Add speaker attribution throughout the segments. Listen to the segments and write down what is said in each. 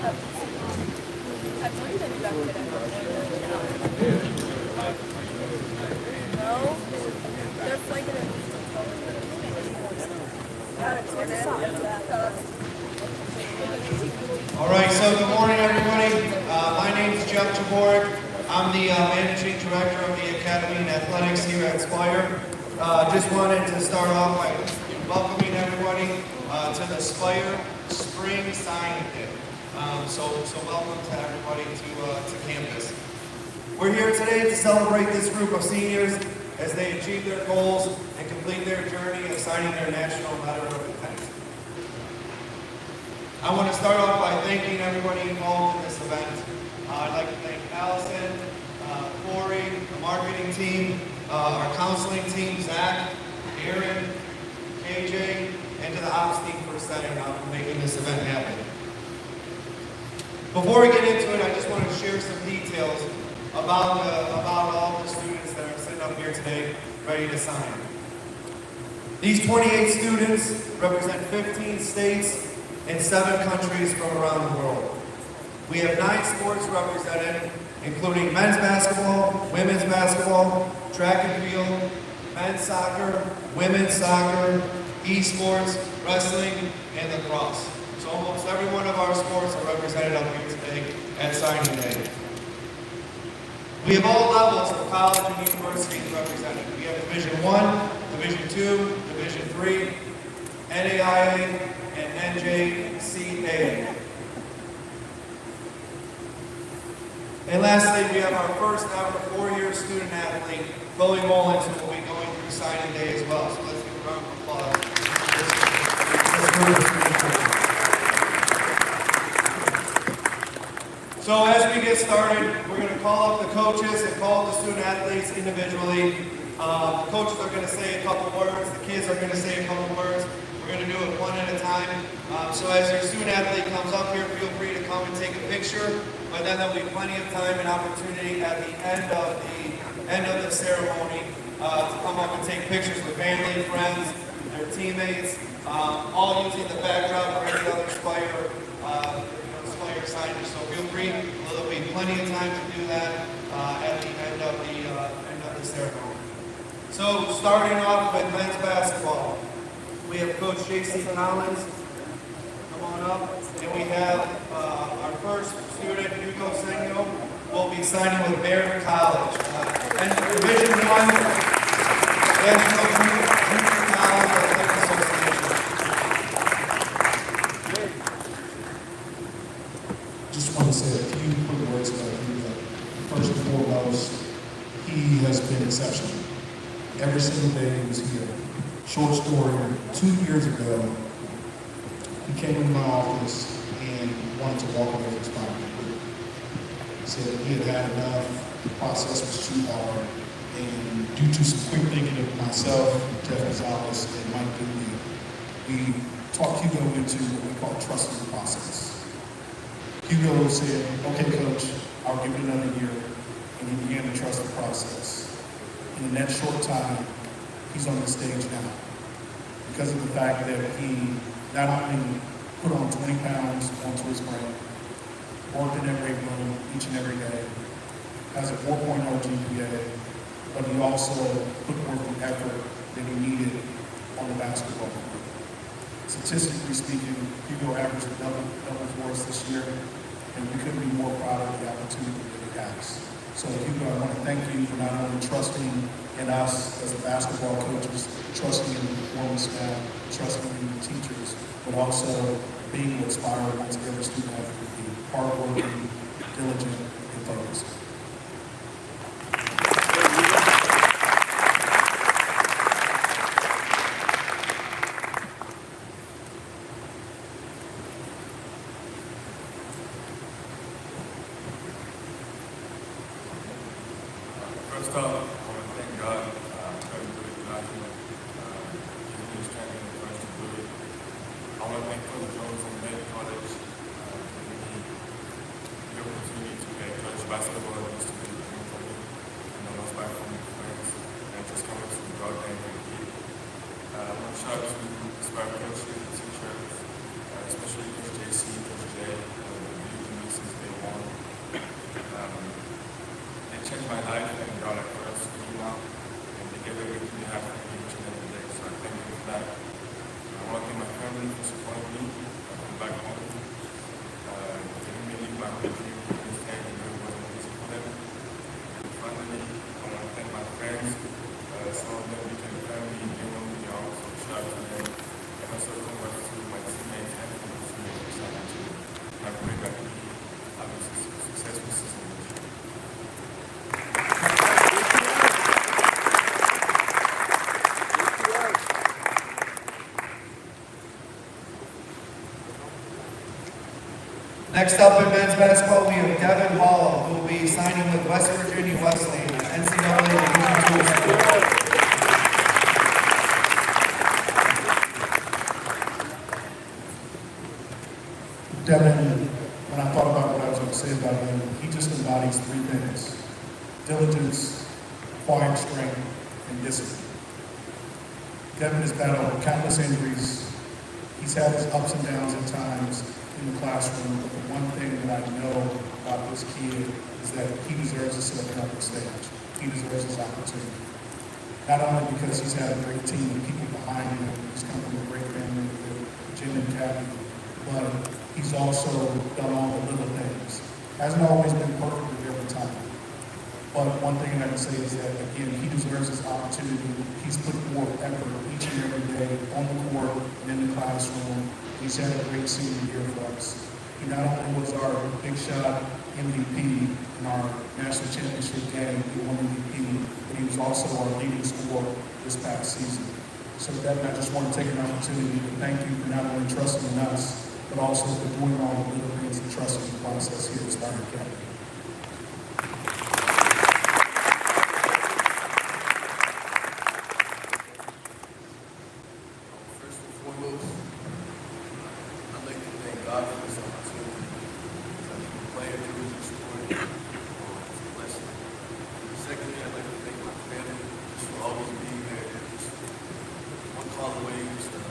Speaker 1: No, they're flanking it.
Speaker 2: All right, so good morning, everybody. My name is Jeff Jaborek. I'm the Managing Director of the Academy in Athletics here at SPIRE. Just wanted to start off by welcoming everybody to the SPIRE Spring Signing Day. So welcome to everybody to campus. We're here today to celebrate this group of seniors as they achieve their goals and complete their journey of signing their national letter of intent. I want to start off by thanking everybody involved in this event. I'd like to thank Allison, Corey, the marketing team, our counseling team, Zach, Aaron, KJ, and to the ops team for setting up and making this event happen. Before we get into it, I just want to share some details about all the students that are sitting up here today ready to sign. These 28 students represent 15 states and 7 countries from around the world. We have 9 sports represented, including men's basketball, women's basketball, track and field, men's soccer, women's soccer, esports, wrestling, and lacrosse. So almost every one of our sports are represented up here today at signing day. We have all levels of college and universities represented. We have Division I, Division II, Division III, NAIA, and NJCAA. And lastly, we have our first ever 4-year student athlete, Chloe Mullins, who will be going through signing day as well. So let's give a round of applause. So as we get started, we're going to call up the coaches and call up the student athletes individually. The coaches are going to say a couple words. The kids are going to say a couple words. We're going to do it one at a time. So as your student athlete comes up here, feel free to come and take a picture. But then there'll be plenty of time and opportunity at the end of the ceremony to come up and take pictures with family, friends, their teammates, all using the backdrop or any other SPIRE signage. So feel free. There'll be plenty of time to do that at the end of the ceremony. So starting off with men's basketball, we have Coach J.C. Collins. Come on up. And we have our first student, Hugo Sengo, will be signing with Barron College. And Division I, National Junior College Athletic Association.
Speaker 3: Just want to say a few quick words about Hugo. First and foremost, he has been exceptional. Every single day he was here. Short story, 2 years ago, he came into my office and wanted to walk away from SPIRE. He said he had had enough, the process was too hard, and due to some quick thinking of myself, Jeff Gonzalez, and Mike Dooley, we talked Hugo into what we call trusting the process. Hugo said, okay, coach, I'll give it another year, and he began to trust the process. And in that short time, he's on the stage now because of the fact that he not only put on 20 pounds onto his brain, worked in that weight room each and every day, has a 4.0 GPA, but he also put forth the effort that he needed on the basketball court. Statistically speaking, Hugo averaged a double for us this year, and we couldn't be more proud of the opportunity that he has. So Hugo, I want to thank you for not only trusting in us as the basketball coaches, trusting in the performance staff, trusting in the teachers, but also being what SPIRE wants every student athlete to be, hardworking, diligent, and focused.
Speaker 4: First off, I want to thank God for everybody tonight. Giving me the strength and the courage to do it. I want to thank Coach Jones and Med College for giving me the opportunity to play college basketball. It used to be a dream for me. And I was back from my friends and just coming to the God and compete. I want to shout out to SPIRE coaches and teachers, especially Coach JC, Coach J,
Speaker 2: Next up in men's basketball, we have Devin Hall, who will be signing with West Virginia Wesleyan, an NCAA Division II school.
Speaker 3: Devin, when I thought about what I was going to say about him, he just embodies three things: diligence, quiet strength, and discipline. Devin has battled countless injuries. He's had his ups and downs at times in the classroom, but the one thing that I know about this kid is that he deserves to sit up on the stage. He deserves his opportunity. Not only because he's had a great team of people behind him, he's come from a great family with Jim and Kathy, but he's also done all the little things. Hasn't always been perfect with every time. But one thing I can say is that, again, he deserves his opportunity. He's put forth effort each and every day on the court and in the classroom. He's had a great senior year for us. He not only was our big shot MVP in our national championship game, he won MVP, but he was also our leading scorer this past season. So Devin, I just want to take an opportunity to thank you for not only trusting in us, but also for doing all the little things and trusting the process here at SPIRE Academy.
Speaker 4: First and foremost, I'd like to thank God for this opportunity. So I can play a beautiful story. It's a blessing. Secondly, I'd like to thank my family just for always being there. Just one call away, just a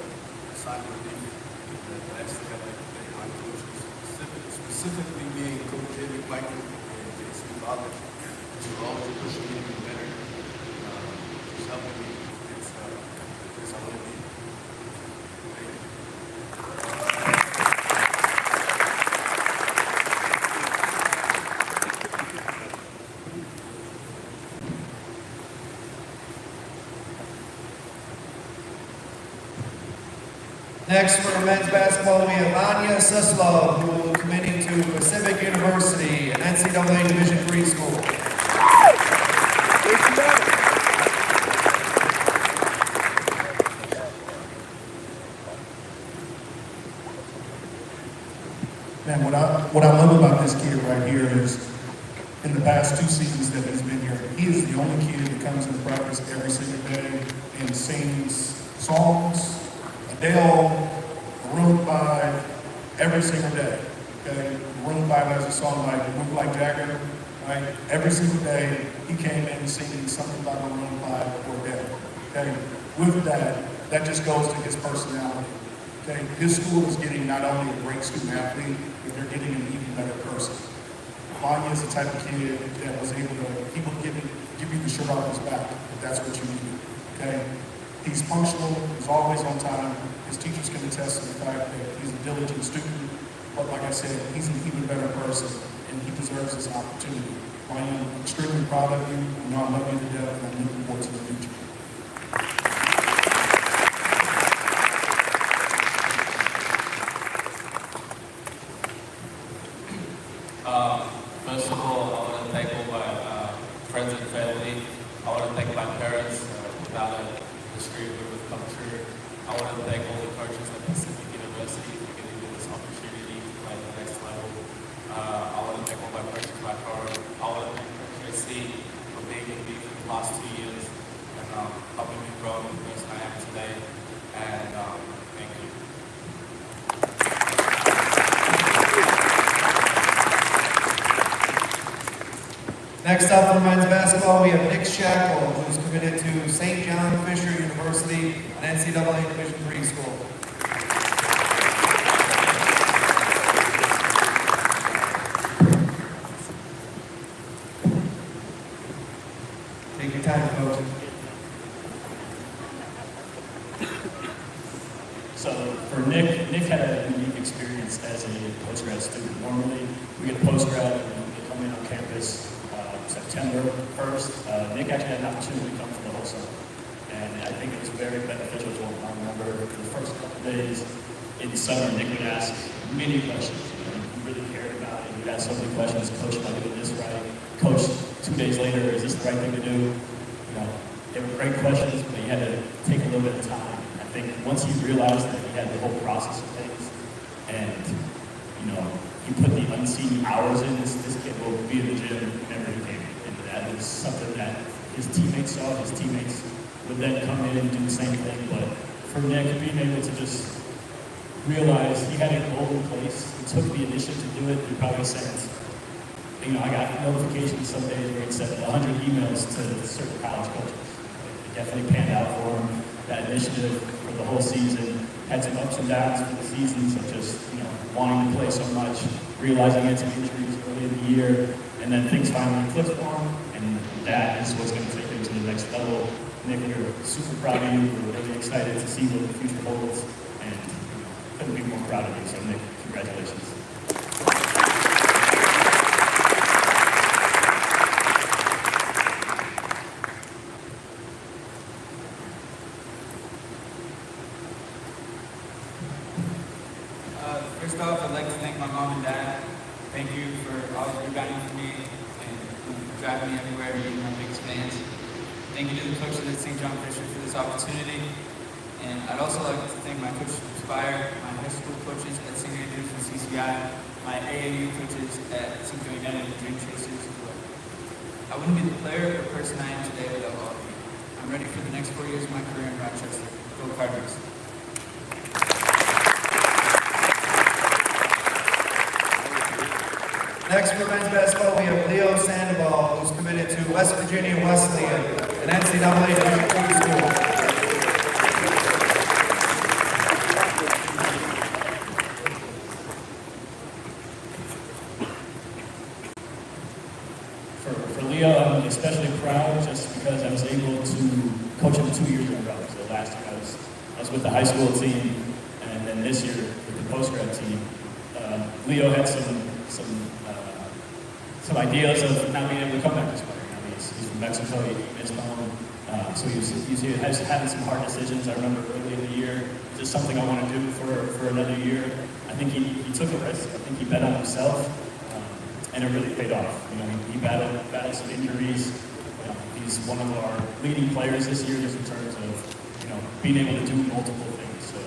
Speaker 4: sign of relief. And lastly, I'd like to thank my coaches, specifically being Coach David Michael and Jason Father, who are always pushing me to be better. Just helping me. It's I want to be.
Speaker 2: Next for men's basketball, we have Anya Suslov, who will be committing to Pacific University, an NCAA Division III school.
Speaker 3: Man, what I love about this kid right here is, in the past 2 seasons that he's been here, he is the only kid that comes into practice every single day and sings songs, Adele, Maroon 5, every single day. Okay, Maroon 5 has a song like "Move Like Jagger," right? Every single day he came in singing something about Maroon 5 or Adele. Okay, with that just goes to his personality. Okay, his school is getting not only a great student athlete, but they're getting an even better person. Vanya is the type of kid that was able to, he will give you the shirt off his back if that's what you need. Okay, he's punctual, he's always on time. His teachers can attest to the fact that he's a diligent student, but like I said, he's an even better person, and he deserves this opportunity. Vanya, I'm extremely proud of you. You know I love you to death, and I'm looking forward to the future.
Speaker 5: First of all, I want to thank all my friends and family. I want to thank my parents. Without it, this dream would have come true. I want to thank all the coaches at Pacific University for giving me this opportunity to play at the next level. I want to thank all my coaches back home. I want to thank Coach JC for being with me for the past 2 years and helping me grow into the person I am today. And thank you.
Speaker 2: Next up for men's basketball, we have Nick Shackle, who's committed to St. John Fisher University, an NCAA Division III school. Take your time, coach.
Speaker 6: So for Nick had a unique experience as a postgrad student. Normally, we get a postgrad and they come in on campus September 1st. Nick actually had an opportunity to come for the whole summer. And I think it was very beneficial to him. I remember the first couple of days in summer, Nick would ask many questions. You know, he really cared about it. He would ask so many questions. Coach, am I doing this right? Coach, 2 days later, is this the right thing to do? You know, they were great questions, but you had to take a little bit of time. I think once he realized that he had the whole process of things, and you know, he put the unseen hours in. This kid will be in the gym whenever he came. And that is something that his teammates saw. His teammates would then come in and do the same thing. But for Nick, being able to just realize he had a goal in place, he took the initiative to do it, he probably sent, I got notifications some days where he sent 100 emails to certain college coaches. It definitely panned out for him. That initiative for the whole season had some ups and downs for the seasons of just, wanting to play so much, realizing he had some injuries early in the year, and then things finally clicked for him, and that is what's going to take him to the next level. Nick, we're super proud of you. We're really excited to see what the future holds, and couldn't be more proud of you. So, Nick, congratulations.
Speaker 7: First off, I'd like to thank my mom and dad. Thank you for always rebounding for me and driving me everywhere and being my biggest fans. Thank you to the coaches at St. John Fisher for this opportunity. And I'd also like to thank my coach from SPIRE, my high school coaches at signee and CCI, my AAU coaches at St. John United and Dream Chasers. I wouldn't be the player or person I am today without all of you. I'm ready for the next 4 years of my career in Rochester. Go Cardinals.
Speaker 2: Next for men's basketball, we have Leo Sandoval, who's committed to West Virginia Wesleyan, an NCAA Division II school.
Speaker 6: For Leo, I'm especially proud just because I was able to coach him 2 years in a row. So last year I was with the high school team, and then this year with the post-grad team. Leo had some ideas of not being able to come back this spring. He's from Mexico, he missed home, so he was having some hard decisions. I remember early in the year, is this something I want to do for another year? I think he took a risk. I think he bet on himself, and it really paid off. He battled some injuries. He's one of our leading players this year just in terms of being able to do multiple things. So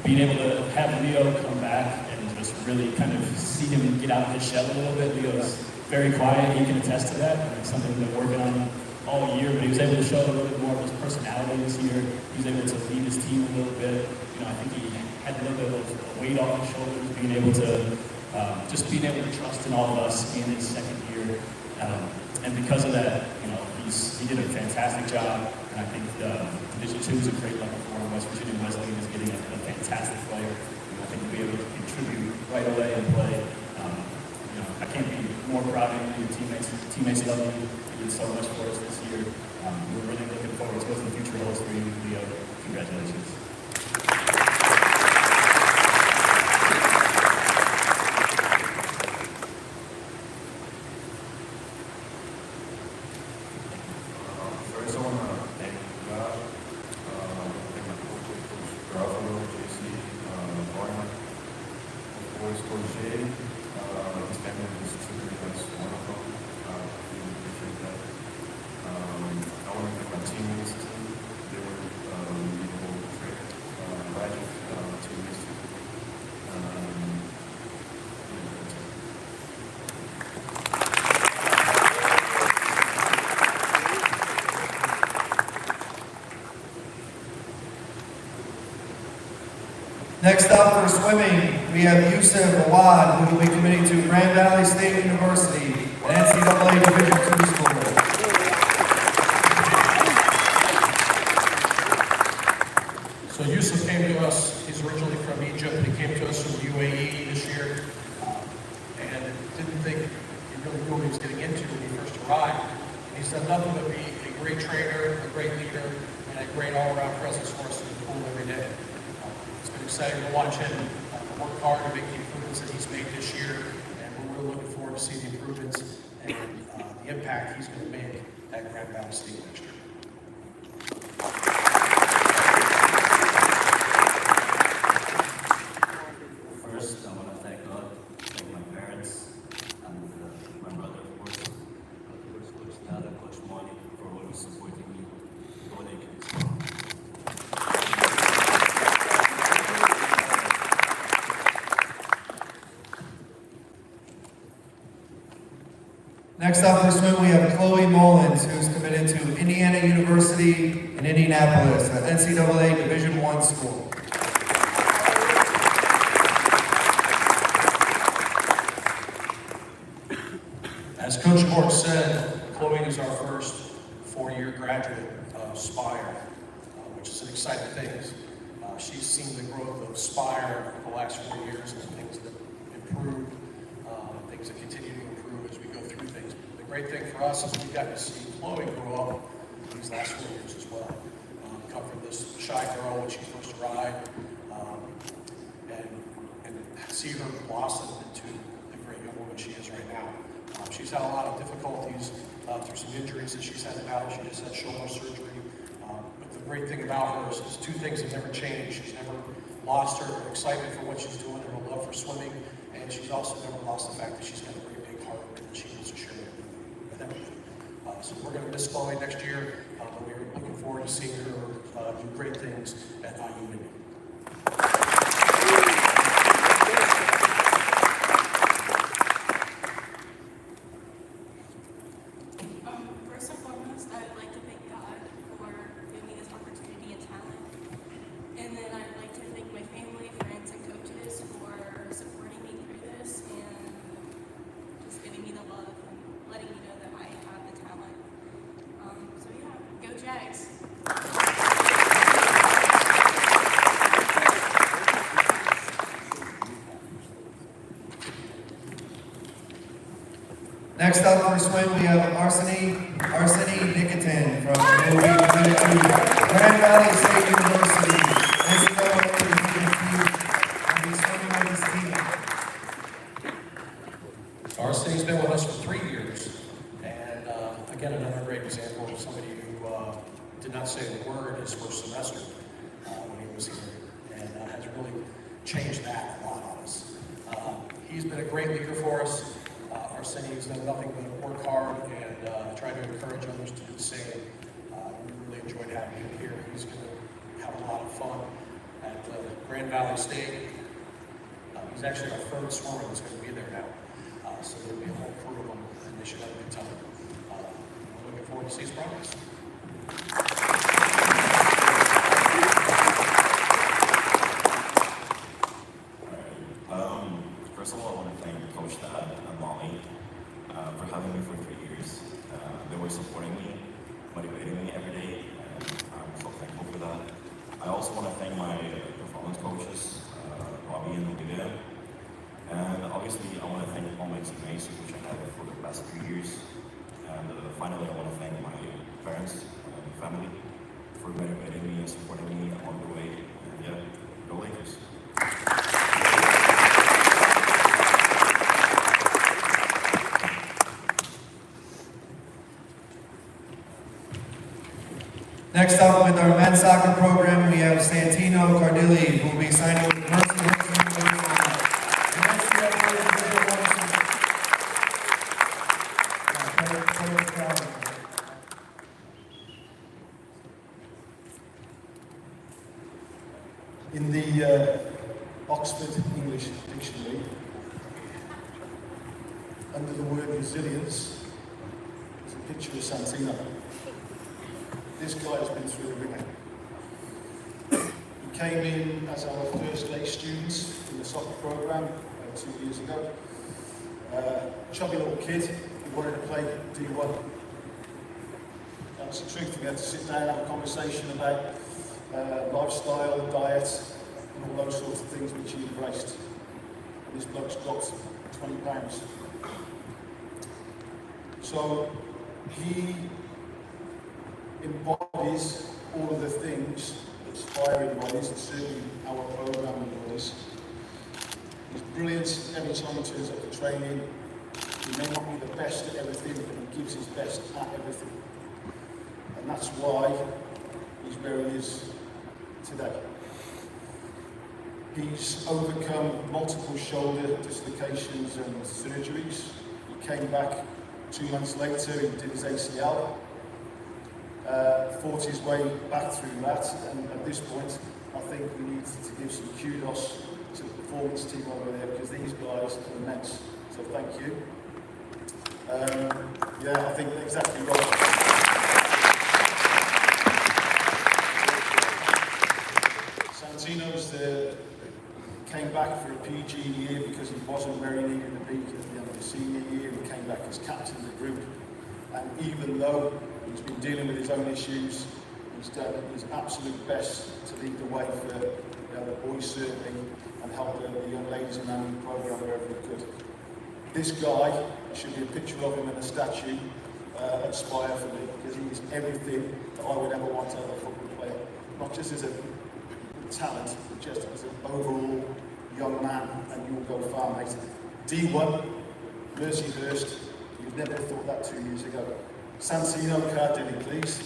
Speaker 6: being able to have Leo come back and just really kind of see him get out of his shell a little bit. Leo's very quiet. He can attest to that. It's something we've been working on all year, but he was able to show a little bit more of his personality this year. He was able to lead his team a little bit. I think he had a little bit of weight off his shoulders, being able to trust in all of us in his second year. And because of that, he did a fantastic job. And I think Division II is a great level for him. West Virginia Wesleyan is getting a fantastic player. I think he'll be able to contribute right away and play. I can't be more proud of you. Your teammates love you. You did so much for us this year. We're really looking forward to what the future holds for you, Leo. Congratulations.
Speaker 4: First, I want to thank God, thank my coaches, Coach Garofalo, JC, Barnum, of course, Coach Jay, his family is super nice, wonderful. Really appreciate that. I want to thank my teammates too. They were really the whole trip. Magic teammates too. That's it.
Speaker 2: Next up for swimming, we have Yusuf Awad, who will be committing to Grand Valley State University, an NCAA Division II school.
Speaker 8: So Yusuf came to us, he's originally from Egypt, he came to us from the UAE this year, and didn't think he really knew what he was getting into when he first arrived. And he's done nothing but be a great trainer, a great leader, and a great all-around presence for us in the pool every day. It's been exciting to watch him work hard to make the improvements that he's made this year, and we're really looking forward to seeing the improvements and the impact he's going to make at Grand Valley State next year.
Speaker 9: First, I want to thank God, thank my parents, and my brother, of course, Coach Dad and Coach Money for always supporting me. Go Lakers.
Speaker 2: Next up for swim, we have Chloe Mullins, who's committed to Indiana University in Indianapolis, an NCAA Division I school.
Speaker 8: As Coach Bork said, Chloe is our first four-year graduate of SPIRE, which is an exciting thing. She's seen the growth of SPIRE over the last 4 years and things that improved, things that continue to improve as we go through things. The great thing for us is we've gotten to see Chloe grow up these last 4 years as well. Come from this shy girl when she first arrived, and see her blossom into the great young woman she is right now. She's had a lot of difficulties through some injuries that she's had to battle. She just had shoulder surgery. But the great thing about her is two things have never changed. She's never lost her excitement for what she's doing and her love for swimming. And she's also never lost the fact that she's got a very big heart and she wants to share it with everyone. So we're going to miss Chloe next year, but we're looking forward to seeing her do great things at IU.
Speaker 1: First and foremost, I'd like to thank God for giving me this opportunity and talent. And then I'd like to thank my family, friends, and coaches for supporting me through this and just giving me the love and letting me know that I have the talent. So yeah, go Jags.
Speaker 2: Next up for swim, we have Arseny Nikitin from who we committed to Grand Valley State University. NCAA and he's swimming with his team.
Speaker 8: Arseny's been with us for 3 years, and again, another great example of somebody who did not say a word his first semester when he was here, and has really changed that a lot on us. He's been a great leader for us. Arseny has done nothing but work hard and try to encourage others to do the same. We really enjoyed having him here. He's going to have a lot of fun at Grand Valley State. He's actually our third swimmer that's going to be there now. So there'll be a whole crew of them, and they should have a good time. We're looking forward to see his progress.
Speaker 10: First of all, I want to thank Coach Dad and Molly for having me for 3 years. They were supporting me, motivating me every day, and I'm so thankful for that. I also want to thank my performance coaches, Robbie and Olivia. And obviously, I want to thank all my teammates, which I had for the past 3 years. And finally, I want to thank my parents and family for motivating me and supporting me along the way. And yeah, go Lakers.
Speaker 2: Next up with our men's soccer program, we have Santino Cardilli, who will be signing with Mercy University.
Speaker 11: In the Oxford English Dictionary, under the word resilience, is a picture of Santino. This guy has been through the ringer. He came in as our first day students in the soccer program 2 years ago. Chubby little kid who wanted to play D1. That's the truth. We had to sit down and have a conversation about lifestyle, diet, and all those sorts of things which he embraced. And this bloke's dropped 20 pounds. So he embodies all of the things that SPIRE embodies, and certainly our program embodies. He's brilliant every time he turns up for training. He may not be the best at everything, but he gives his best at everything. And that's why he's where he is today. He's overcome multiple shoulder dislocations and surgeries. He came back 2 months later, he did his ACL. Fought his way back through that, and at this point I think we need to give some kudos to the performance team over there, because these guys are immense, so thank you. Yeah, I think exactly right. Santino's came back for a PG year because he wasn't where he needed to be at the end of the senior year. He came back as captain of the group, and even though he's been dealing with his own issues, he's done his absolute best to lead the way for the boys certainly, and help the young ladies in our new program wherever he could. This guy, there should be a picture of him and a statue at SPIRE for me, because he is everything that I would ever want out of a football player. Not just as a talent, but just as an overall young man, and you'll go far, mate. D1, Mercyhurst, you'd never have thought that 2 years ago. Santino Cardini, please.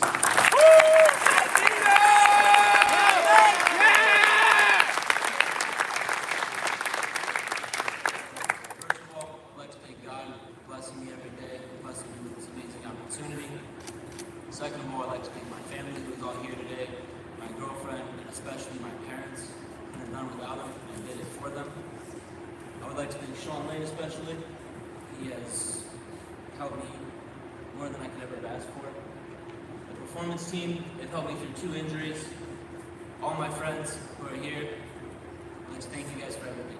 Speaker 7: Second of all, I'd like to thank my family who is all here today, my girlfriend, and especially my parents. I couldn't have done without them, and I did it for them. I would like to thank Sean Lane especially. He has helped me more than I could ever have asked for. The performance team, they've helped me through 2 injuries. All my friends who are here, I'd like to thank you guys for everything.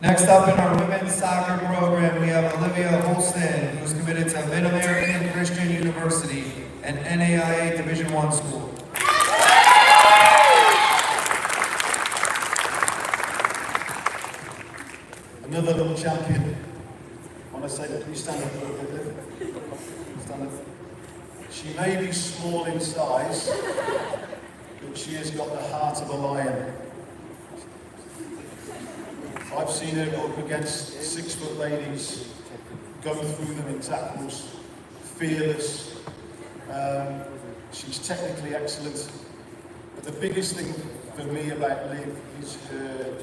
Speaker 2: Next up in our women's soccer program, we have Olivia Holston, who's committed to Mid-American Christian University, an NAIA Division I school.
Speaker 11: Another little champion. I want to say that, please stand up a little bit. Stand up. She may be small in size, but she has got the heart of a lion. I've seen her go up against 6-foot ladies, go through them in tackles, fearless. She's technically excellent. But the biggest thing for me about Liv is her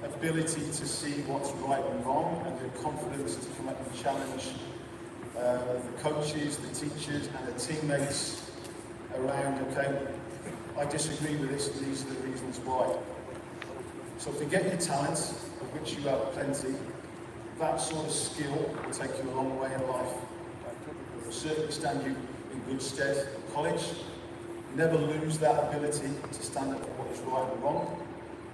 Speaker 11: ability to see what's right and wrong, and her confidence to come up and challenge the coaches, the teachers, and the teammates around. Okay, I disagree with this, and these are the reasons why. So forget your talents, of which you have plenty. That sort of skill will take you a long way in life. It will certainly stand you in good stead at college. Never lose that ability to stand up for what is right and wrong.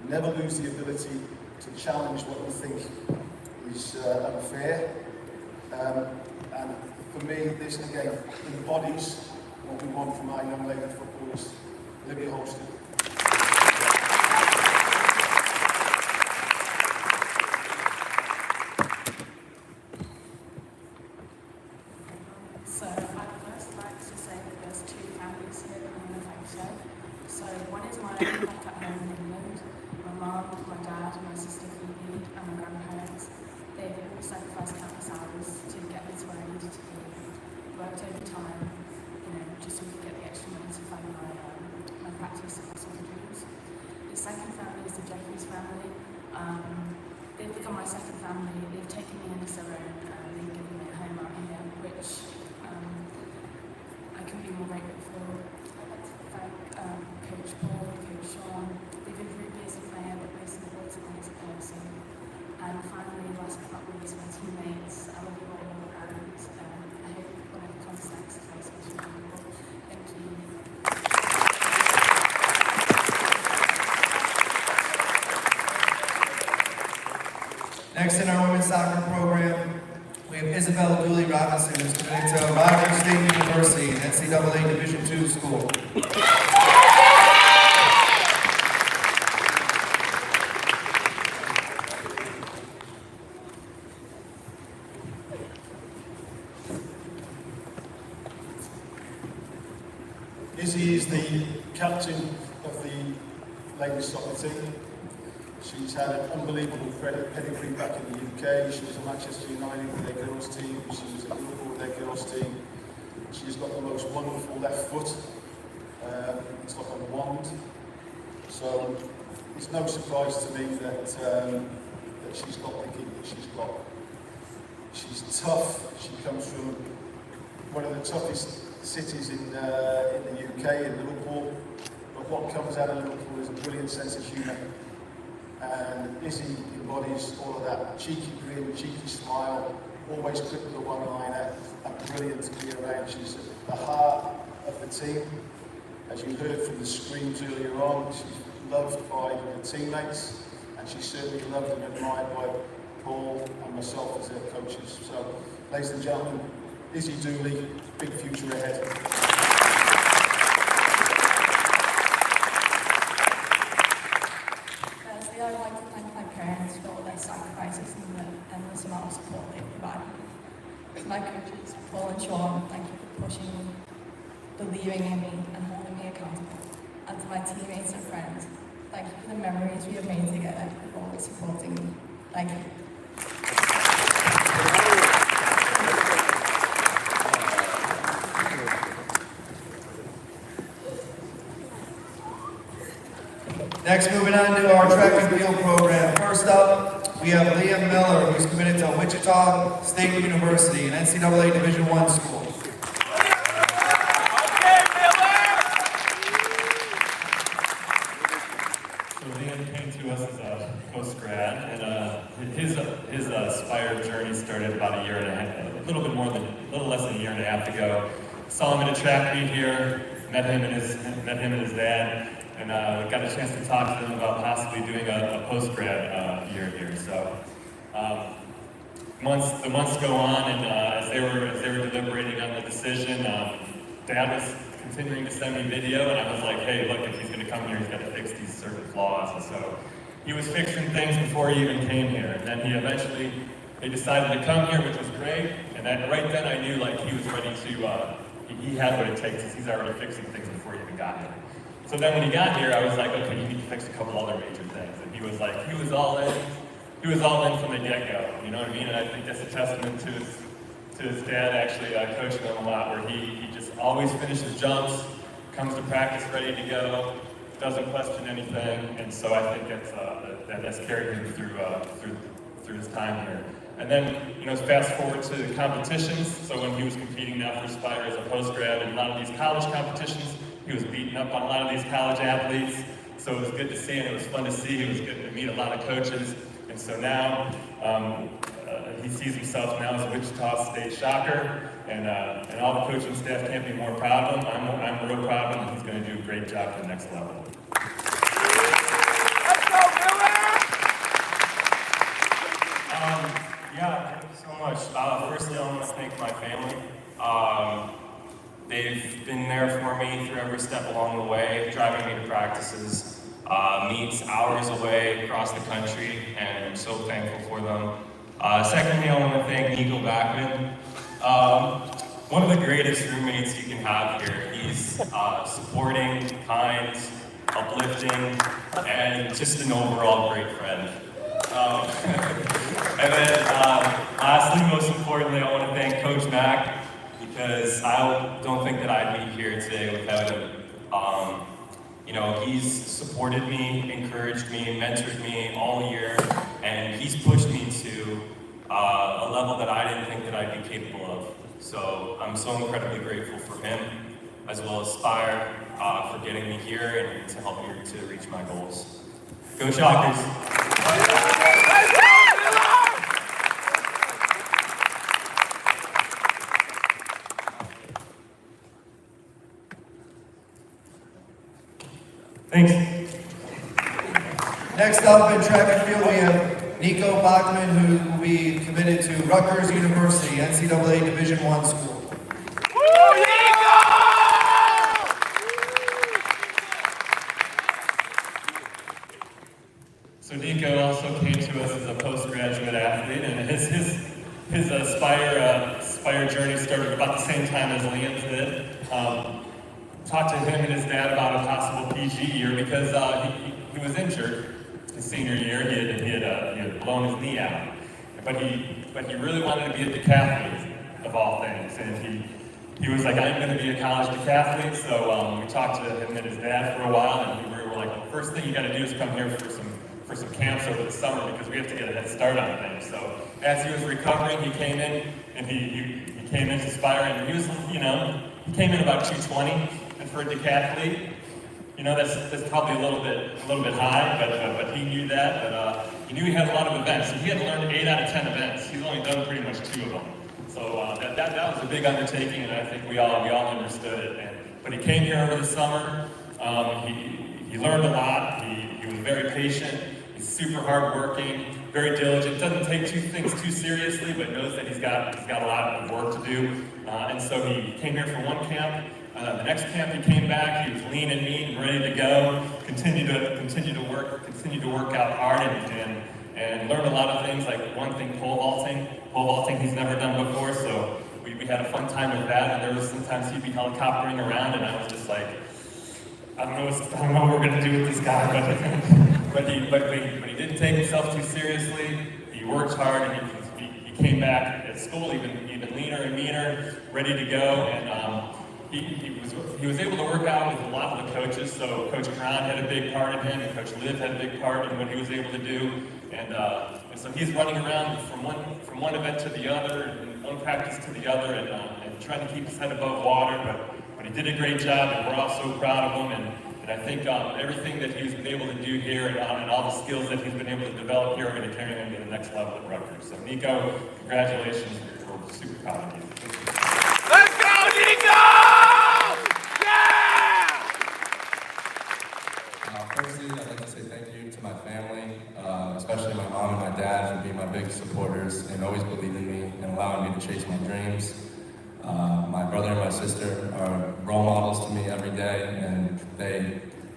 Speaker 11: Never lose the ability to challenge what you think is unfair. And for me, this again embodies what we want from our young lady footballers. Olivia Holston.
Speaker 1: So I'd first like to say that there's 2 families here that I'm going to thank today. So one is my back at home in England. My mum, my dad, my sister Phoebe, and my grandparents. They've all sacrificed countless hours to get me to where I needed to be. Worked overtime, just so we could get the extra money to fund my practice and my soccer dreams. The second family is the Jeffries family. They've become my second family. They've taken me into their own and they've given me a home out here, which I couldn't be more grateful for. I'd like to thank Coach Paul, Coach Sean. They've improved me as a player, but most importantly as a person. And finally, last but not least, my teammates. I love you all, and I hope whatever comes next is very special. Thank you.
Speaker 2: Next in our women's soccer program, we have Isabella Dooley Robinson, who's committed to Rogers State University, an NCAA Division II school.
Speaker 11: Izzy is the captain of the ladies soccer team. She's had an unbelievable pedigree back in the UK. She was at Manchester United with their girls team. She was at Liverpool with their girls team. She's got the most wonderful left foot. It's like a wand. So it's no surprise to me that she's got the gig that she's got. She's tough. She comes from one of the toughest cities in the UK, in Liverpool, but what comes out of Liverpool is a brilliant sense of humour. And Izzy embodies all of that. Cheeky grin, cheeky smile, always quick with a one-liner, and brilliant to be around. She's at the heart of the team. As you heard from the screams earlier on, she's loved by her teammates, and she's certainly loved and admired by Paul and myself as their coaches. So, ladies and gentlemen, Izzy Dooley, big future ahead.
Speaker 1: Firstly, I would like to thank my parents for all their sacrifices and the endless amount of support they provide. To my coaches, Paul and Sean, thank you for pushing me, believing in me, and holding me accountable. And to my teammates and friends, thank you for the memories we have made together and for always supporting me. Thank you.
Speaker 2: Next, moving on to our track and field program. First up, we have Liam Miller, who's committed to Wichita State University, an NCAA Division I school.
Speaker 6: So Liam came to us as a post-grad, and his SPIRE journey started about a year and a half, a little less than a year and a half ago. Saw him at a track meet here, met him and his dad. And got a chance to talk to them about possibly doing a post-grad year here. So the months go on, and as they were deliberating on the decision, Dad was continuing to send me video, and I was like, hey, look, if he's going to come here, he's got to fix these certain flaws. And so he was fixing things before he even came here. And then they decided to come here, which was great. And then right then I knew like he was ready to, he had what it takes, because he's already fixing things before he even got here. So then when he got here, I was like, okay, you need to fix a couple other major things. And he was all in from the get-go, you know what I mean? And I think that's a testament to his dad actually coaching him a lot, where he just always finishes jumps, comes to practice ready to go, doesn't question anything, and so I think that's carried him through his time here. And then, fast forward to the competitions, so when he was competing now for SPIRE as a post-grad in a lot of these college competitions, he was beating up on a lot of these college athletes, so it was good to see, and it was fun to see. It was good to meet a lot of coaches, and so now he sees himself now as a Wichita State Shocker, and all the coaching staff can't be more proud of him. I'm real proud of him, and he's going to do a great job at the next level.
Speaker 4: Let's go, Miller!
Speaker 12: Yeah, thank you so much. Firstly, I want to thank my family. They've been there for me through every step along the way, driving me to practices, meets hours away across the country, and I'm so thankful for them. Secondly, I want to thank Nico Backman. One of the greatest roommates you can have here. He's supporting, kind, uplifting, and just an overall great friend. And then lastly, most importantly, I want to thank Coach Mack, because I don't think that I'd be here today without him. He's supported me, encouraged me, mentored me all year, and he's pushed me to a level that I didn't think that I'd be capable of. So I'm so incredibly grateful for him, as well as SPIRE, for getting me here and to help me to reach my goals. Go Shockers!
Speaker 6: Thanks.
Speaker 2: Next up in track and field, we have Nico Bachman, who will be committed to Rutgers University, NCAA Division I school.
Speaker 4: Woo, Nico!
Speaker 6: So Nico also came to us as a postgraduate athlete, and his SPIRE journey started about the same time as Liam's did. Talked to him and his dad about a possible PG year because he was injured his senior year. He had blown his knee out, but he really wanted to be a decathlete of all things, and he was like, I'm going to be a college decathlete. So we talked to him and his dad for a while, and we were like, the first thing you got to do is come here for some
Speaker 12: for some camps over the summer because we have to get a head start on things. So as he was recovering, he came in and he came into SPIRE and he was, you know, he came in about 220, and for a decathlete, you know, that's probably a little bit high, but he knew that. But he knew he had a lot of events. So he had to learn 8 out of 10 events. He's only done pretty much 2 of them. So that was a big undertaking, and I think we all understood it. But he came here over the summer. He learned a lot. He was very patient. He's super hardworking, very diligent. Doesn't take things too seriously, but knows that he's got a lot of work to do. And so he came here for one camp. The next camp he came back. He was lean and mean and ready to go. Continued to work out hard and learned a lot of things. Like one thing, pole vaulting he's never done before. So we had a fun time with that. And there was sometimes he'd be helicoptering around, and I was just like, I don't know what we're gonna do with this guy, but he didn't take himself too seriously. He worked hard, and he came back at school even leaner and meaner, ready to go. And he was able to work out with a lot of the coaches. So Coach Brown had a big part in him, and Coach Liv had a big part in what he was able to do. And so he's running around from one event to the other, and one practice to the other, and trying to keep his head above water. But he did a great job, and we're all so proud of him. And I think everything that he's been able to do here and all the skills that he's been able to develop here are going to carry him to the next level at Rutgers. So Nico, congratulations. We're super proud of you.
Speaker 13: Let's go, Nico! Yeah!
Speaker 14: Firstly, I'd like to say thank you to my family, especially my mom and my dad for being my big supporters and always believing in me and allowing me to chase my dreams. My brother and my sister are role models to me every day, and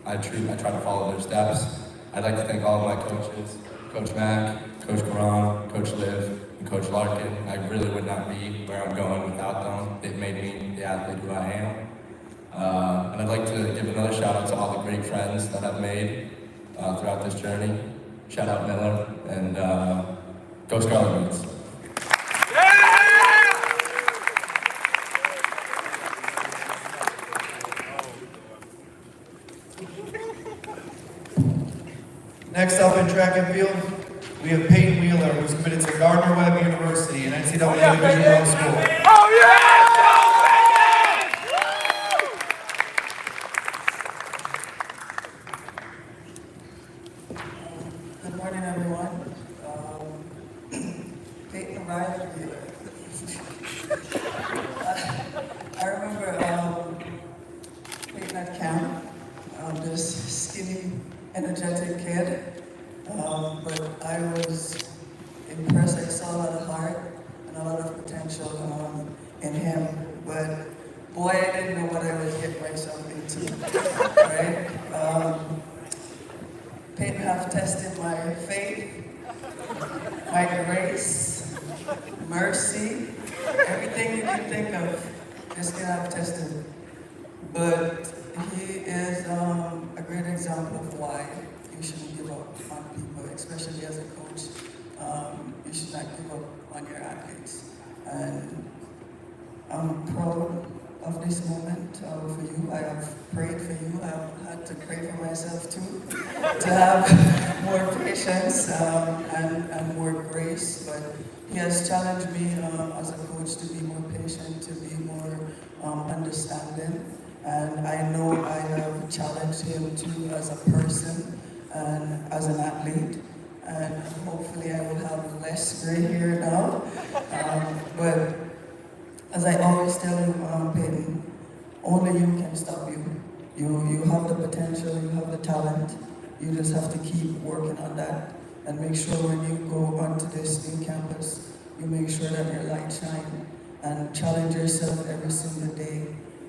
Speaker 14: I try to follow their steps. I'd like to thank all of my coaches, Coach Mack, Coach Karan, Coach Liv, and Coach Larkin. I really would not be where I'm going without them. They've made me the athlete who I am. And I'd like to give another shout out to all the great friends that I've made throughout this journey. Shout out Miller, and go Scarlet Knights.
Speaker 2: Next up in track and field, we have Peyton Wheeler, who's committed to Gardner-Webb University, an NCAA Division I school.
Speaker 13: Oh yeah!
Speaker 15: Good morning, everyone. Peyton Wheeler. I remember Peyton at camp, this skinny, energetic kid, but I was impressed. I saw a lot of heart and a lot of potential in him, but boy, I didn't know what I was getting myself into, right? Peyton have tested my faith, my grace, mercy, everything you can think of, this kid have tested. But he is a great example of why you shouldn't give up on people, especially as a coach. You should not give up on your athletes. And I'm proud of this moment for you. I have prayed for you. I've had to pray for myself too, to have more patience and more grace. But he has challenged me as a coach to be more patient, to be more understanding. And I know I have challenged him too as a person and as an athlete. And hopefully I will have less gray hair now. But as I always tell him, Peyton, only you can stop you. You have the potential, you have the talent. You just have to keep working on that. And make sure when you go onto this new campus, you make sure that your light shine. And challenge yourself every single day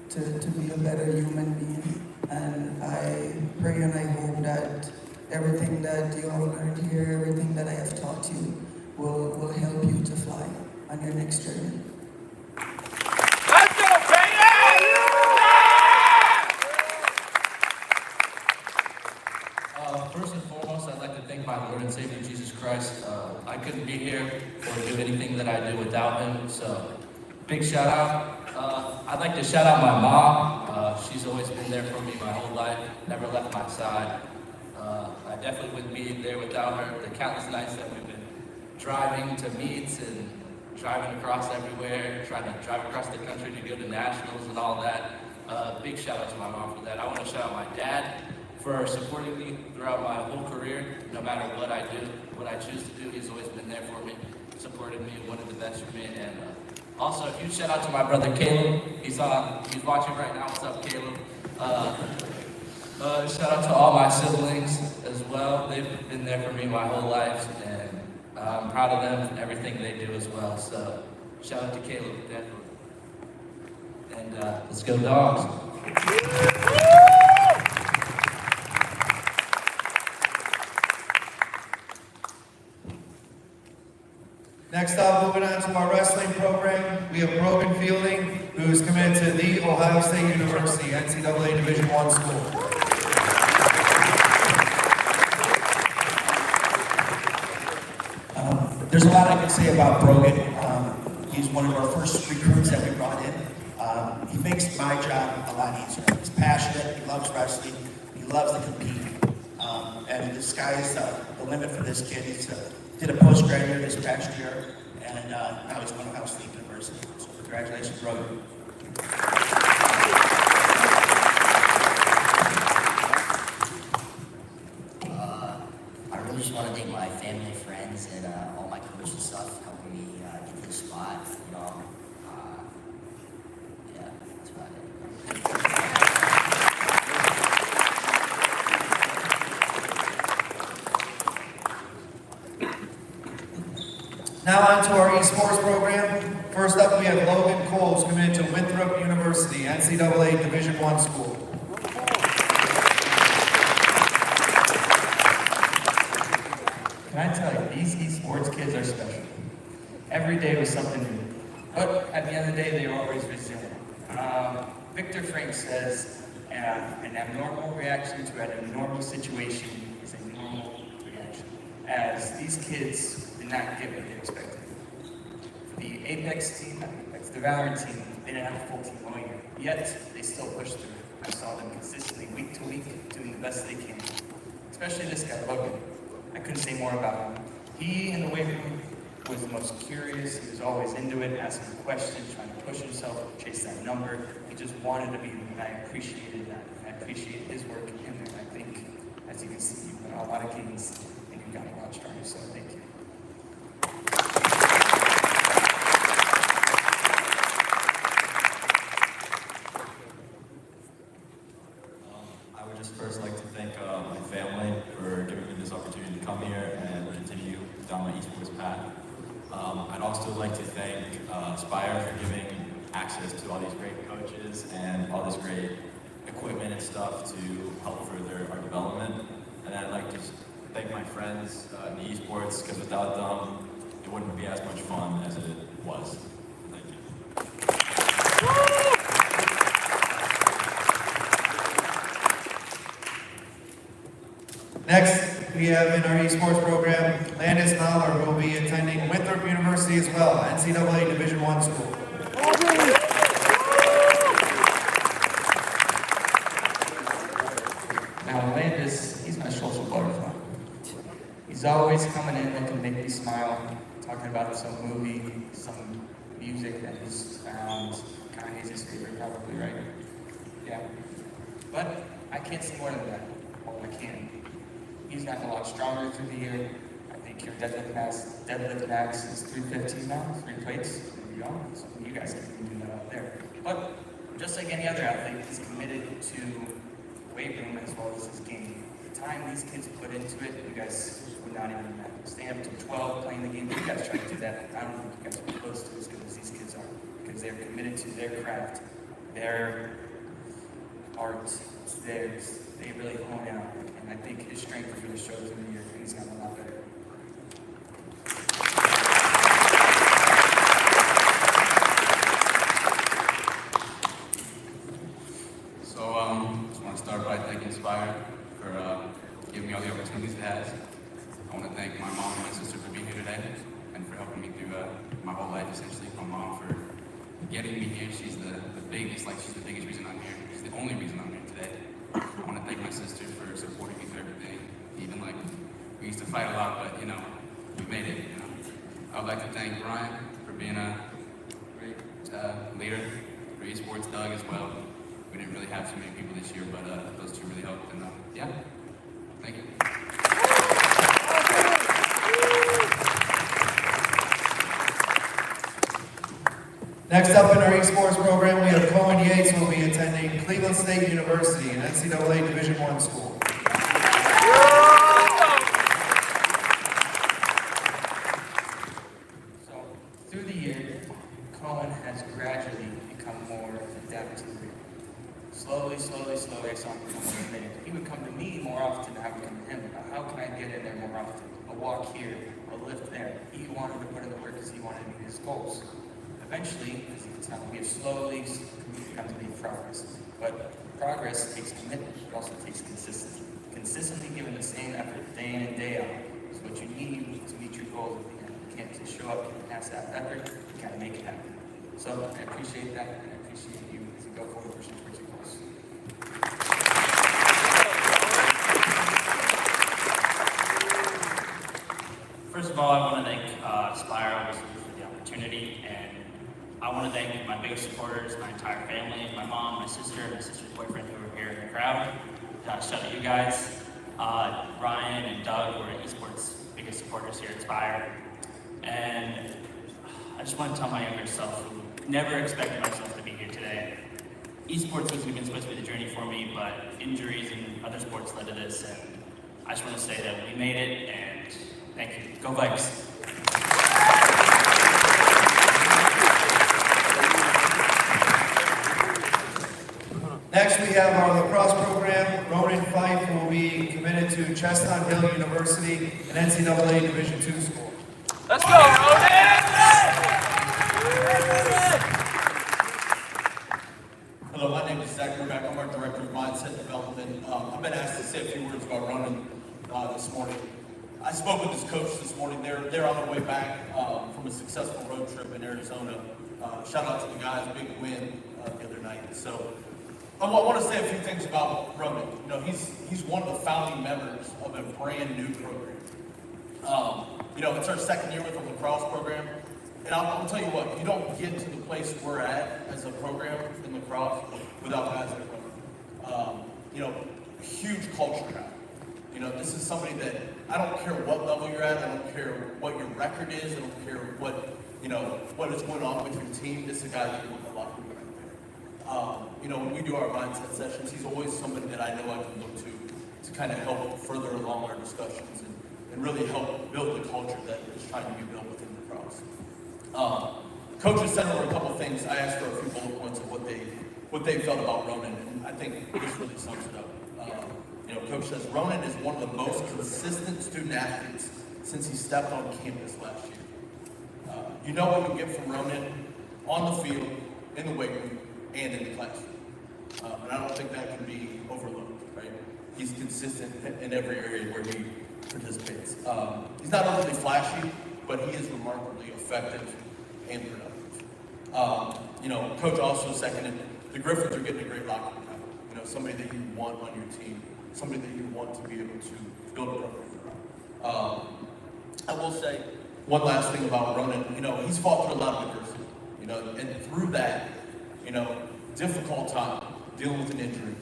Speaker 15: to be a better human being. And I pray and I hope that everything that you have learned here, everything that I have taught you, will help you to fly on your next journey.
Speaker 13: Let's go, Peyton!
Speaker 6: First and foremost, I'd like to thank my Lord and Savior Jesus Christ. I couldn't be here or do anything that I do without him, so big shout out. I'd like to shout out my mom. She's always been there for me my whole life, never left my side.
Speaker 7: I definitely wouldn't be there without her. The countless nights that we've been driving to meets and driving across everywhere, trying to drive across the country to go to nationals and all that. Big shout out to my mom for that. I want to shout out my dad for supporting me throughout my whole career. No matter what I do, what I choose to do, he's always been there for me, supported me, wanted the best for me. And also a huge shout out to my brother Caleb. He's watching right now. What's up, Caleb? Shout out to all my siblings as well. They've been there for me my whole life, and I'm proud of them for everything they do as well. So shout out to Caleb, definitely. And let's go Dogs.
Speaker 2: Next up, moving on to our wrestling program, we have Brogan Fielding, who's committed to the Ohio State University NCAA Division I school.
Speaker 16: There's a lot I can say about Brogan. He's one of our first recruits that we brought in. He makes my job a lot easier. He's passionate, he loves wrestling, he loves to compete. And the sky's the limit for this kid. He's did a postgrad year this past year, and now he's going to Ohio State University. So congratulations, Brogan.
Speaker 17: I really just want to thank my family, friends, and all my coaches and stuff helping me get to this spot. You know, yeah, that's about it.
Speaker 2: Now on to our Esports program. First up, we have Logan Coles, committed to Winthrop University NCAA Division I school.
Speaker 6: Can I tell you, these esports kids are special. Every day was something new. But at the end of the day, they are always resilient. Victor Frank says, an abnormal reaction to an abnormal situation is a normal reaction. As these kids did not get what they expected. The Apex team, the Valorant team, they didn't have a full team all year. Yet, they still pushed through. I saw them consistently, week to week, doing the best they can. Especially this guy, Logan. I couldn't say more about him. He, in the weight room, was the most curious. He was always into it, asking questions, trying to push himself, chase that number. He just wanted to be, and I appreciated that. I appreciated his work in there. I think, as you can see, you won a lot of games, and you got a lot stronger, so thank you.
Speaker 10: I would just first like to thank my family for giving me this opportunity to come here and continue down my esports path. I'd also like to thank SPIRE for giving access to all these great coaches and all this great equipment and stuff to help further our development. And I'd like to thank my friends in the esports, because without them, it wouldn't be as much fun as it was. Thank you.
Speaker 2: Next, we have in our esports program, Landis Mahler, who will be attending Winthrop University as well, NCAA Division I school.
Speaker 6: Now, Landis, he's my social butterfly. He's always coming in that can make me smile, talking about some movie, some music that he's found. Kanye's his favorite, probably, right? Yeah. But I can't say more than that. Well, I can. He's gotten a lot stronger through the year. I think your deadlift max is 315 now, 3 plates. There you go. So you guys can do that out there. But just like any other athlete, he's committed to weight room as well as his game. The time these kids put into it, you guys would not even imagine. Staying up to 12 playing the game, you guys try to do that. I don't think you guys are close to as good as these kids are, because they're committed to their craft, their art, it's theirs. They really hone in on it. And I think his strength really shows in the year, and he's gotten a lot better.
Speaker 7: So, just want to start by thanking SPIRE for giving me all the opportunities it has. I want to thank my mom and my sister for being here today and for helping me through my whole life, essentially. My mom for getting me here. She's the biggest reason I'm here. She's the only reason I'm here today. I want to thank my sister for supporting me through everything. used to fight a lot, but you know, we made it. You know. I would like to thank Ryan for being a great leader for Esports, Doug as well. We didn't really have too many people this year, but those two really helped. And yeah, thank you.
Speaker 2: Next up in our esports program, we have Cohen Yates, who will be attending Cleveland State University, an NCAA Division I school.
Speaker 18: So, through the year, Cohen has gradually become more adept to it. Slowly, I saw him become more committed. He would come to me more often than I would come to him. How can I get in there more often? A walk here, a lift there. He wanted to put in the work because he wanted to meet his goals. Eventually, as you can tell, we have slowly come to make progress. But progress takes commitment, it also takes consistency. Consistently giving the same effort day in and day out is what you need to meet your goals at the end. You can't just show up and pass that effort, you gotta make it happen. So I appreciate that, and I appreciate you as you go forward pushing towards your goals.
Speaker 19: First of all, I want to thank SPIRE obviously for the opportunity, and I want to thank my biggest supporters, my entire family, my mom, my sister's boyfriend who are here in the crowd. Shout out to you guys. Ryan and Doug were Esports' biggest supporters here at SPIRE. And I just want to tell my younger self, who never expected myself to be here today. Esports wasn't even supposed to be the journey for me, but injuries and other sports led to this, and I just want to say that we made it, and thank you. Go Vikes.
Speaker 2: Next, we have our lacrosse program. Ronan Fife, who will be committed to Chestnut Hill University, an NCAA Division II school.
Speaker 13: Let's go, Ronan!
Speaker 20: Hello, my name is Zach Ruback. I'm our Director of Mindset Development. I've been asked to say a few words about Ronan this morning. I spoke with his coach this morning. They're on their way back from a successful road trip in Arizona. Shout out to the guys, big win the other night. So I want to say a few things about Ronan. You know, he's one of the founding members of a brand new program. You know, it's our second year with the lacrosse program. And I'll tell you what, you don't get to the place we're at as a program in lacrosse without guys like Ronan. You know, huge culture guy. You know, this is somebody that I don't care what level you're at, I don't care what your record is, I don't care what, you know, what is going on with your team. This is a guy that you want to lock right there. You know, when we do our mindset sessions, he's always somebody that I know I can look to kind of help further along our discussions and really help build the culture that is trying to be built within lacrosse. Coaches sent over a couple things. I asked for a few bullet points of what they felt about Ronan, and I think this really sums it up. You know, Coach says Ronan is one of the most consistent student athletes since he stepped on campus last year. You know what you get from Ronan on the field, in the weight room, and in the classroom. And I don't think that can be overlooked, right? He's consistent in every area where he participates. He's not overly flashy, but he is remarkably effective and productive. You know, Coach also seconded, the Griffins are getting a great locker room. You know, somebody that you want on your team, somebody that you want to be able to build a program around. I will say one last thing about Ronan. You know, he's fought through a lot of adversity. You know, and through that, you know, difficult time, dealing with an injury,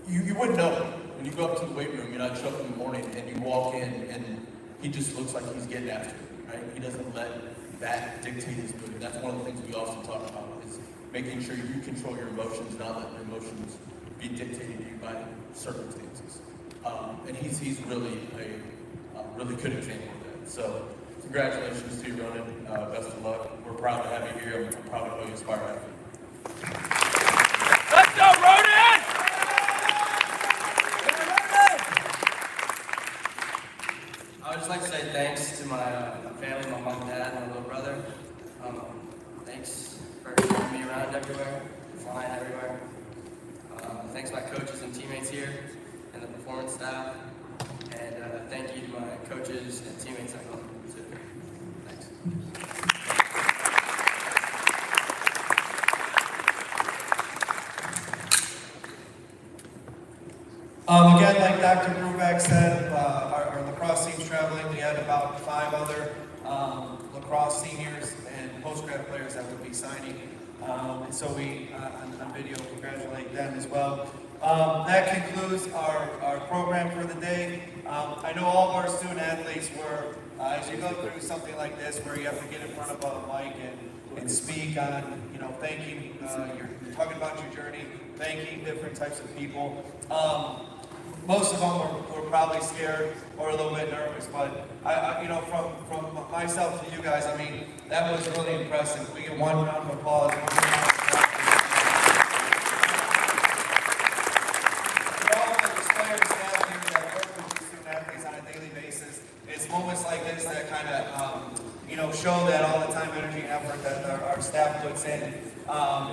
Speaker 20: you wouldn't know it. When you go up to the weight room, you know, I show up in the morning and you walk in and he just looks like he's getting after it, right? He doesn't let that dictate his mood. That's one of the things we also talk about is making sure you control your emotions, not let your emotions be dictated to you by circumstances. And he's really a really good example of that. So congratulations to you, Ronan. Best of luck. We're proud to have you here. I'm proud to call you a SPIRE athlete.
Speaker 13: Let's go, Ronan!
Speaker 18: I would just like to say thanks to my family, my mom and dad, my little brother. Thanks for having me around everywhere, flying everywhere. Thanks to my coaches and teammates here and the performance staff. And thank you to my coaches and teammates at home too. Thanks.
Speaker 2: Again, like Dr. Brubeck said, our lacrosse lacrosse team's traveling. We had about 5 other lacrosse seniors and post-grad players that would be signing. And so we, on video, congratulate them as well. That concludes our program for the day. I know all of our student athletes were, as you go through something like this where you have to get in front of a mic and speak on, thanking, you're talking about your journey, thanking different types of people. Most of them were probably scared or a little bit nervous, but from myself to you guys, I mean, that was really impressive. We get one round of applause. It's moments like this that kind of, show that all the time, energy, and effort that our staff puts in,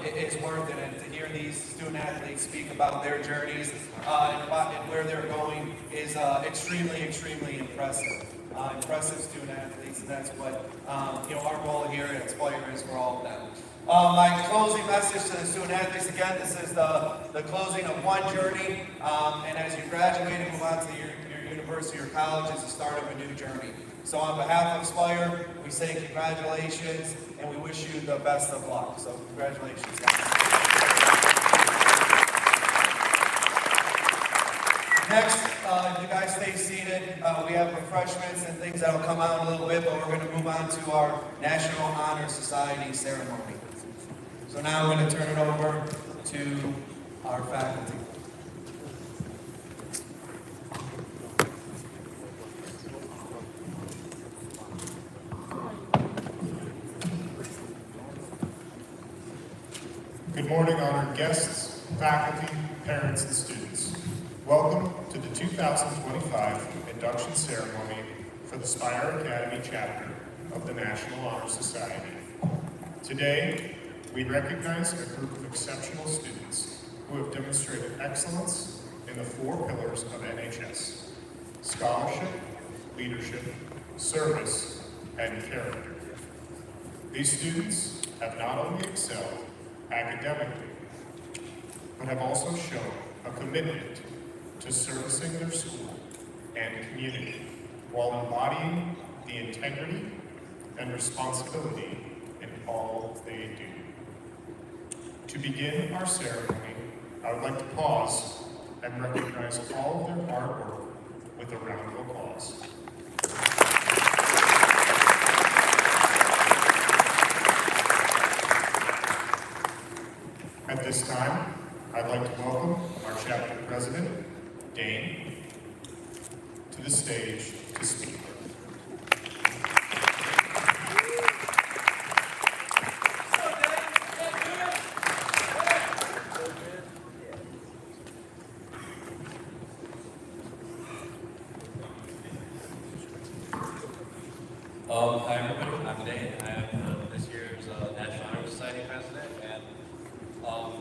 Speaker 2: it's worth it. And to hear these student athletes speak about their journeys and where they're going is extremely, extremely impressive. Impressive student athletes, and that's what our goal here at SPIRE is for all of them. My closing message to the student athletes, again, this is the closing of one journey, and as you graduate and move on to your university or college, is the start of a new journey. So on behalf of SPIRE, we say congratulations, and we wish you the best of luck. So congratulations, guys. Next, you guys stay seated. We have refreshments and things that will come out in a little bit, but we're going to move on to our National Honor Society ceremony. So now I'm going to turn it over to our faculty.
Speaker 3: Good morning, honored guests, faculty, parents, and students. Welcome to the 2025 induction ceremony for the SPIRE Academy chapter of the National Honor Society. Today, we recognize a group of exceptional students who have demonstrated excellence in the 4 pillars of NHS: scholarship, leadership, service, and character. These students have not only excelled academically, but have also shown a commitment to servicing their school and community while embodying the integrity and responsibility in all they do. To begin our ceremony, I would like to pause and recognize all of their hard work with a round of applause. At this time, I'd like to welcome our chapter president, Dane, to the stage to speak.
Speaker 5: Hi everybody, I'm Dane. I am this year's National Honor Society president, and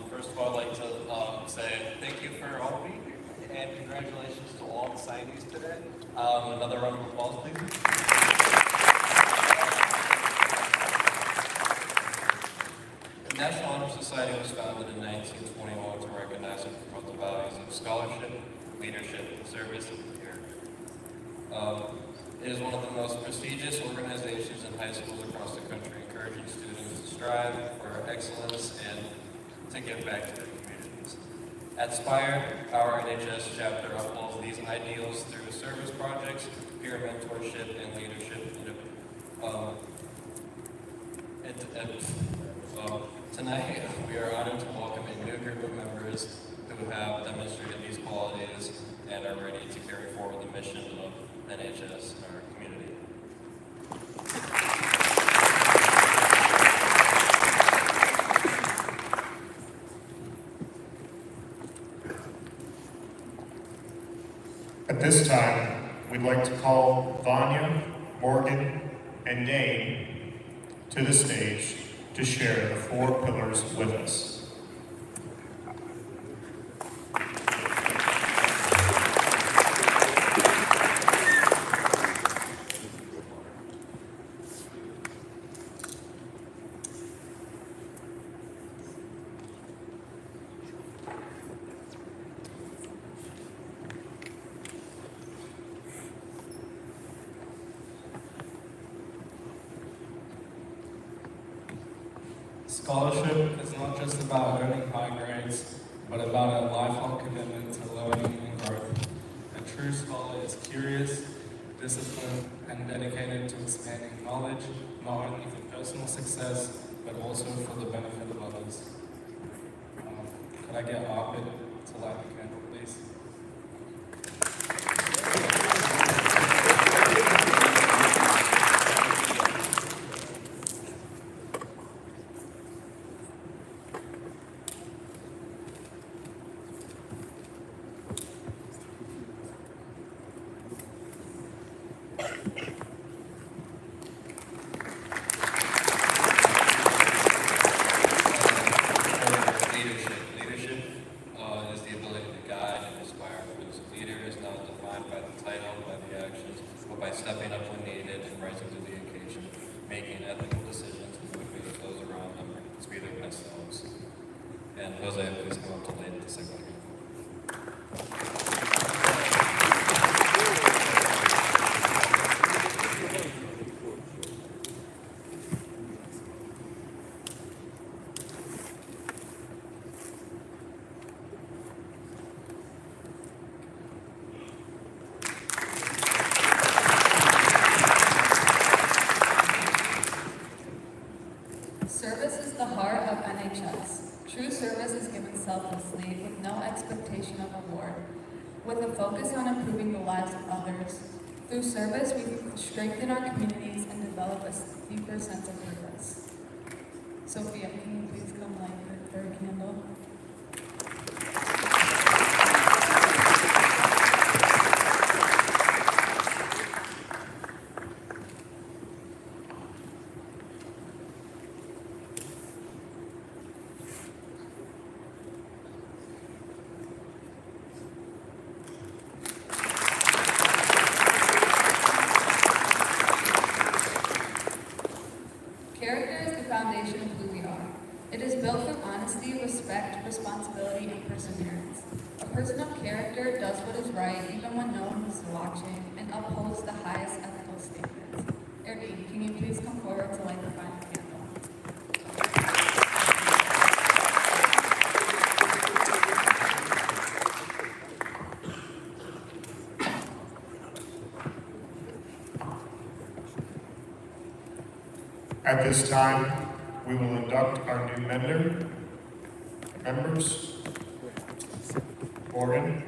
Speaker 5: first of all, I'd like to say thank you for all being here, and congratulations to all the signees today. Another round of applause, please. The National Honor Society was founded in 1921 to recognize and promote the values of scholarship, leadership, service, and care. It is one of the most prestigious organizations in high schools across the country, encouraging students to strive for excellence and to give back to their communities. At SPIRE, our NHS chapter upholds these ideals through service projects, peer mentorship, and leadership. Tonight, we are honored to welcome a new group of members who have demonstrated these qualities and are ready to carry forward the mission of NHS in our community.
Speaker 3: At this time, we'd like to call Vanya, Morgan, and Dane to the stage to share the 4 pillars with us.
Speaker 21: Scholarship is not just about earning high grades, but about a lifelong commitment to learning and growth. A true scholar is curious, disciplined, and dedicated to expanding knowledge, not only for personal success, but also for the benefit of others. Could I get Arpit to light the candle, please?
Speaker 22: Leadership is the ability to guide and inspire others. A leader is not defined by the title, by the actions, but by stepping up when needed and rising to the occasion, making ethical decisions and motivating those around them to be their best selves. And Jose, please come up to lead the second game.
Speaker 23: Service is the heart of NHS. True service is given selflessly with no expectation of reward, with a focus on improving the lives of others. Through service, we strengthen our communities and develop a deeper sense of purpose. Sophia, can you please come light the third candle? Character is the foundation of who we are. It is built through honesty, respect, responsibility, and perseverance. A person of character does what is right even when no one is watching and upholds the highest ethical standards. Ernie, can you please come forward to light the final candle?
Speaker 3: At this time, we will induct our new members. Morgan.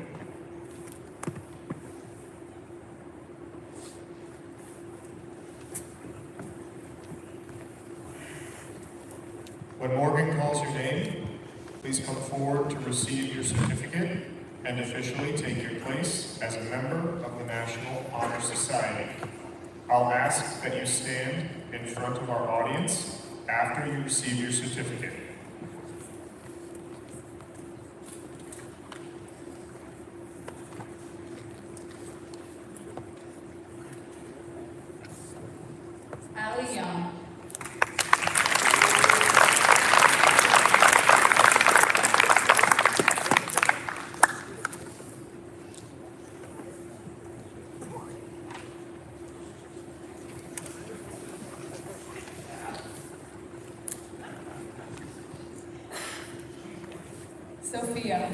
Speaker 3: When Morgan calls your name, please come forward to receive your certificate and officially take your place as a member of the National Honor Society. I'll ask that you stand in front of our audience after you receive your certificate.
Speaker 23: Allie Young. Sophia.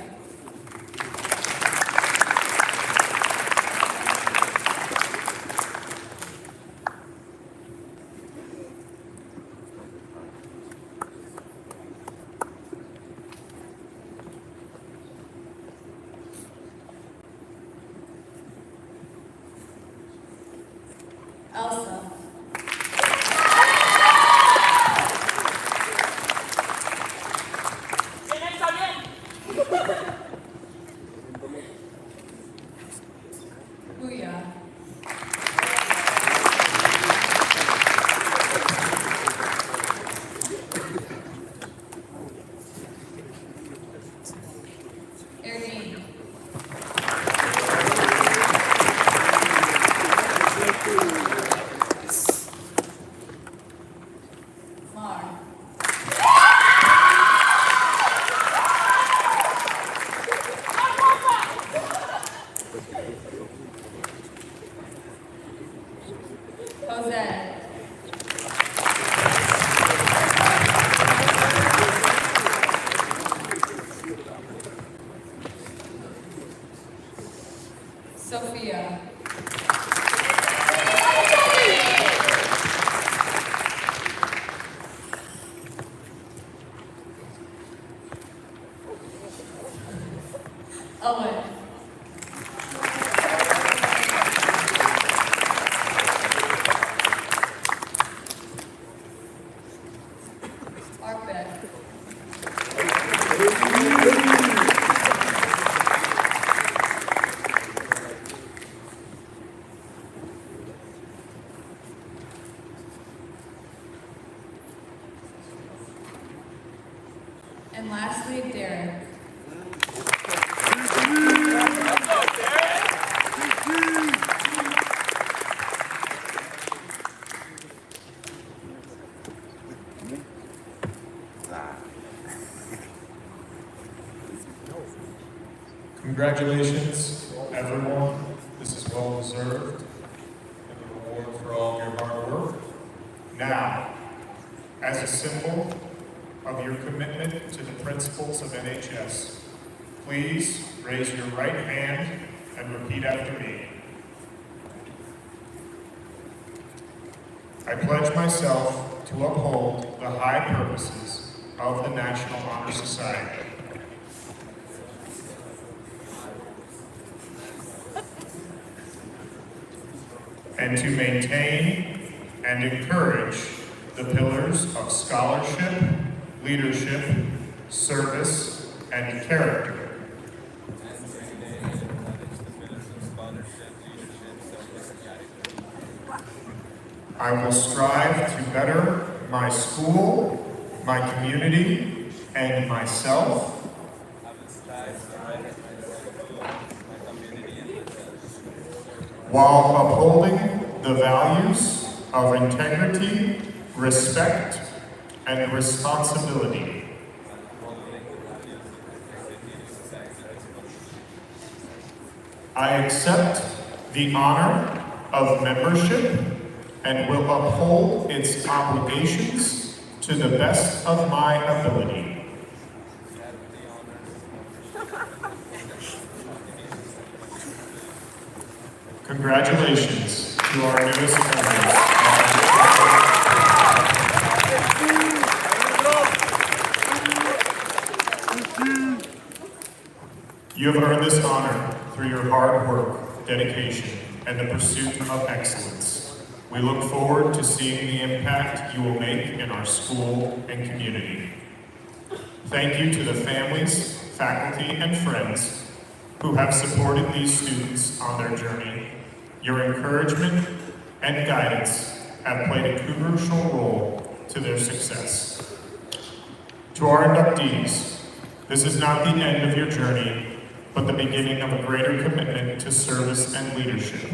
Speaker 23: Elsa. Booyah. Ernie. Sophia. Owen. Arbet. And lastly, Derek.
Speaker 3: Congratulations, everyone. This is well deserved and a reward for all of your hard work. Now, as a symbol of your commitment to the principles of NHS, please raise your right hand and repeat after me. I pledge myself to uphold the high purposes of the National Honor Society. And to maintain and encourage the pillars of scholarship, leadership, service, and character. I will strive to better my school, my community, and myself. While upholding the values of integrity, respect, and responsibility. I accept the honor of membership and will uphold its obligations to the best of my ability. Congratulations to our newest members. You have earned this honor through your hard work, dedication, and the pursuit of excellence. We look forward to seeing the impact you will make in our school and community. Thank you to the families, faculty, and friends who have supported these students on their journey. Your encouragement and guidance have played a crucial role to their success. To our inductees, this is not the end of your journey, but the beginning of a greater commitment to service and leadership.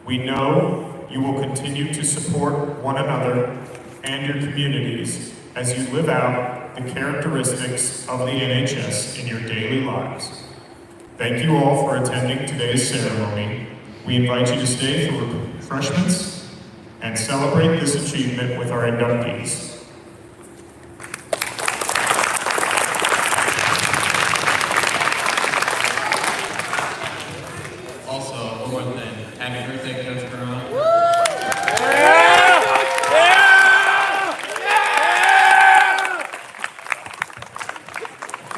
Speaker 3: We know you will continue to support one another and your communities as you live out the characteristics of the NHS in your daily lives. Thank you all for attending today's ceremony. We invite you to stay for refreshments and celebrate this achievement with our inductees.
Speaker 8: Also, one more thing. Happy birthday, Coach Brown.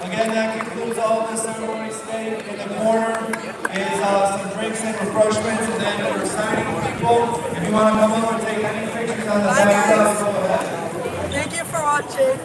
Speaker 2: Again, that concludes all of the ceremony today. In the corner is some drinks and refreshments, and then we're signing people. If you want to come over and take any pictures on the back, go ahead.
Speaker 9: Thank you for watching.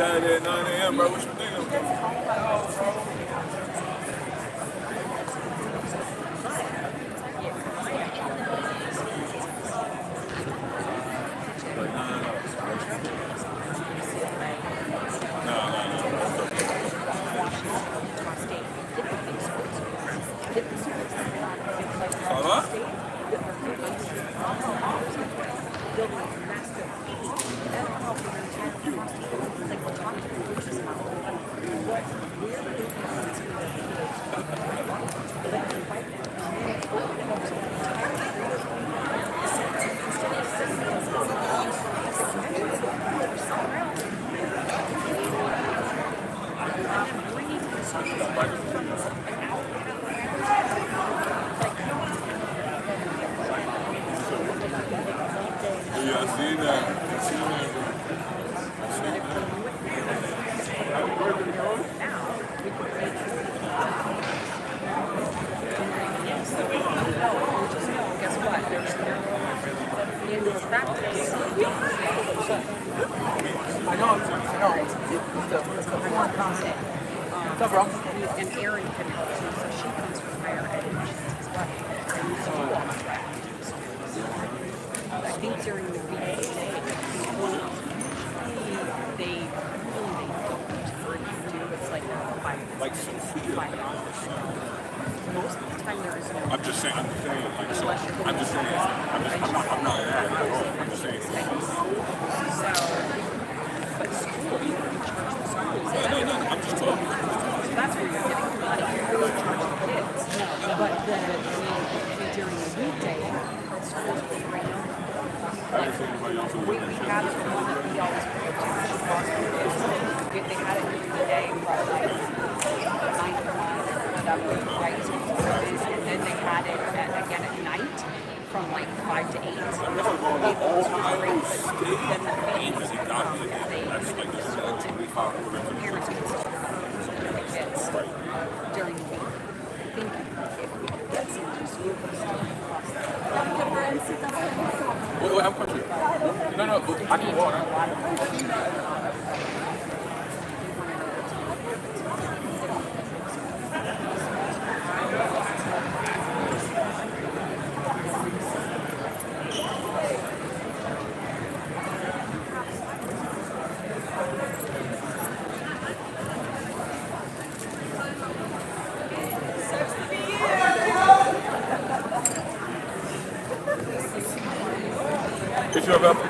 Speaker 4: Saturday at 9 a.m., bro. What you thinking?
Speaker 1: So, bro. And Erin can help too, so she comes from higher education as well. And so all my strategies. I think during the week, one of Most of the time there is no.
Speaker 4: I'm just saying, like, so, I'm just saying, I'm not mad at all. I'm just saying.
Speaker 1: So, but school, you can charge the schools.
Speaker 4: No, I'm just talking.
Speaker 1: So that's where you're getting the money. You're really charging kids. But then, during the weekday, schools will bring them. Like, we had it one that we always put to they had it during the day from like 9 to 1, whatever, right? And then they had it again at night from like 5 to 8. Those were great, but then the families would come and they parents could still come the kids during the week. I think if we could get some school
Speaker 4: Wait, I have a question. No, I need water. Is you available?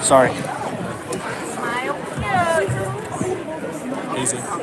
Speaker 9: Sorry.
Speaker 1: Smile.
Speaker 9: Easy.